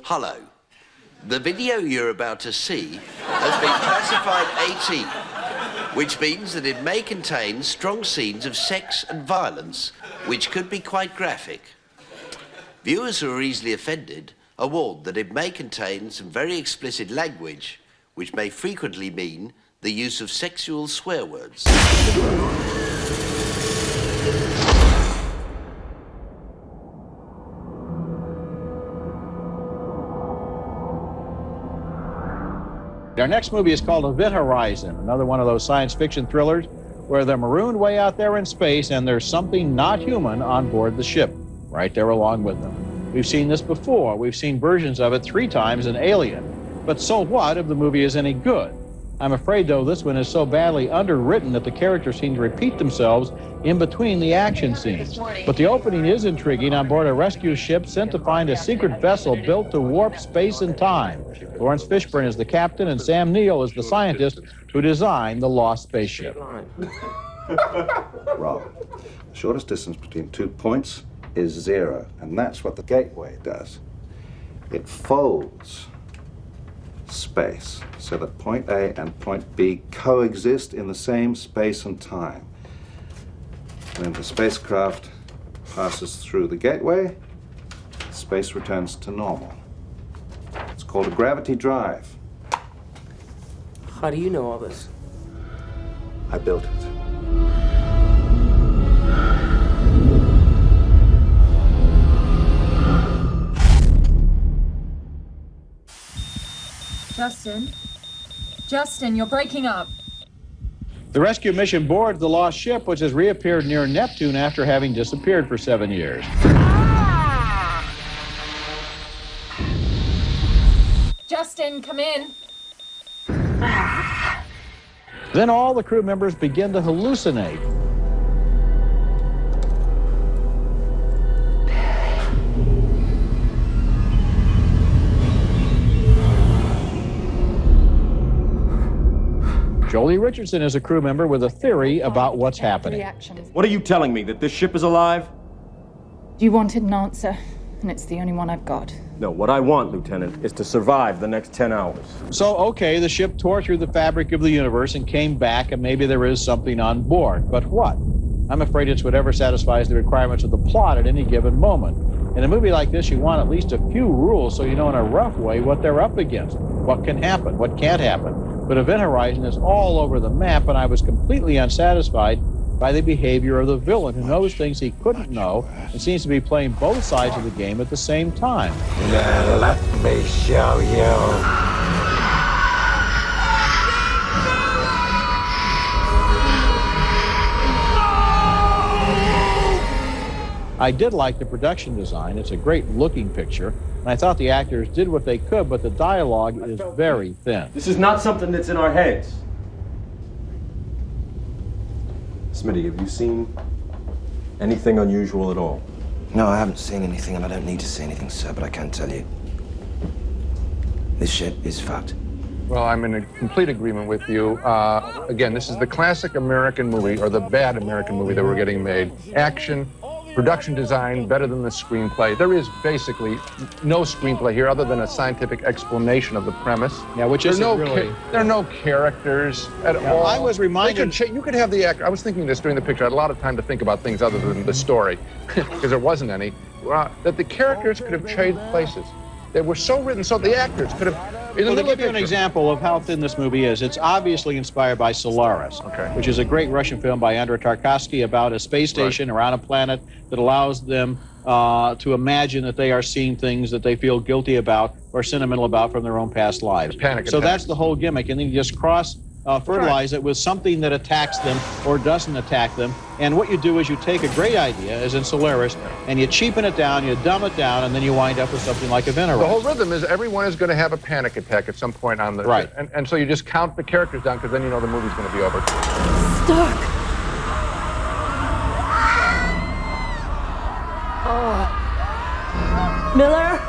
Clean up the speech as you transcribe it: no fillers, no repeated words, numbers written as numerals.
Hello. The video you're about to see has been classified 18, which means that it may contain strong scenes of sex and violence, which could be quite graphic. Viewers who are easily offended are warned that it may contain some very explicit language, which may frequently mean the use of sexual swear words. Our next movie is called Event Horizon, another one of those science fiction thrillers where they're marooned way out there in space and there's something not human on board the ship, right there along with them. We've seen this before. We've seen versions of it 3 times in Alien. But so what if the movie is any good? I'm afraid, though, this one is so badly underwritten that the characters seem to repeat themselves in between the action scenes. But the opening is intriguing on board a rescue ship sent to find a secret vessel built to warp space and time. Lawrence Fishburne is the captain, and Sam Neill is the scientist who designed the lost spaceship. Wrong. The shortest distance between 2 points is 0, and that's what the gateway does. It folds space so that point A and point B coexist in the same space and time. When the spacecraft passes through the gateway, space returns to normal. It's called a gravity drive. How do you know all this? I built it. Justin, you're breaking up. The rescue mission boards the lost ship, which has reappeared near Neptune after having disappeared for 7 years. Justin, come in. Then all the crew members begin to hallucinate. Jolie Richardson is a crew member with a theory about what's happening. What are you telling me, that this ship is alive? You wanted an answer, and it's the only one I've got. No, what I want, Lieutenant, is to survive the next 10 hours. So, okay, the ship tore through the fabric of the universe and came back, and maybe there is something on board. But what? I'm afraid it's whatever satisfies the requirements of the plot at any given moment. In a movie like this, you want at least a few rules so you know in a rough way what they're up against, what can happen, what can't happen. But Event Horizon is all over the map, and I was completely unsatisfied by the behavior of the villain, who knows things he couldn't know and seems to be playing both sides of the game at the same time. Now let me show you. I did like the production design. It's a great looking picture, and I thought the actors did what they could, but the dialogue is very thin. This is not something that's in our heads. Smitty, have you seen anything unusual at all? No, I haven't seen anything, and I don't need to see anything, sir, but I can tell you. This ship is fucked. Well, I'm in a complete agreement with you. Again, this is the classic American movie, or the bad American movie that we're getting made. Action, production design, better than the screenplay. There is basically no screenplay here other than a scientific explanation of the premise. Yeah, which isn't really... There are no characters at all. I was reminded... You could have the actor... I was thinking this during the picture. I had a lot of time to think about things other than the story, because there wasn't any. That the characters could have traded places. They were so written so the actors could have... Well, to give you an example of how thin this movie is, it's obviously inspired by Solaris, which is a great Russian film by Andrei Tarkovsky about a space station around a planet that allows them to imagine that they are seeing things that they feel guilty about or sentimental about from their own past lives. So that's the whole gimmick, and then you just fertilize it with something that attacks them or doesn't attack them. And what you do is you take a great idea, as in Solaris, and you cheapen it down, you dumb it down, and then you wind up with something like Event Horizon. The whole rhythm is everyone is going to have a panic attack at some point on the... Right. And so you just count the characters down, because then you know the movie's going to be over. Stark! Oh. Miller?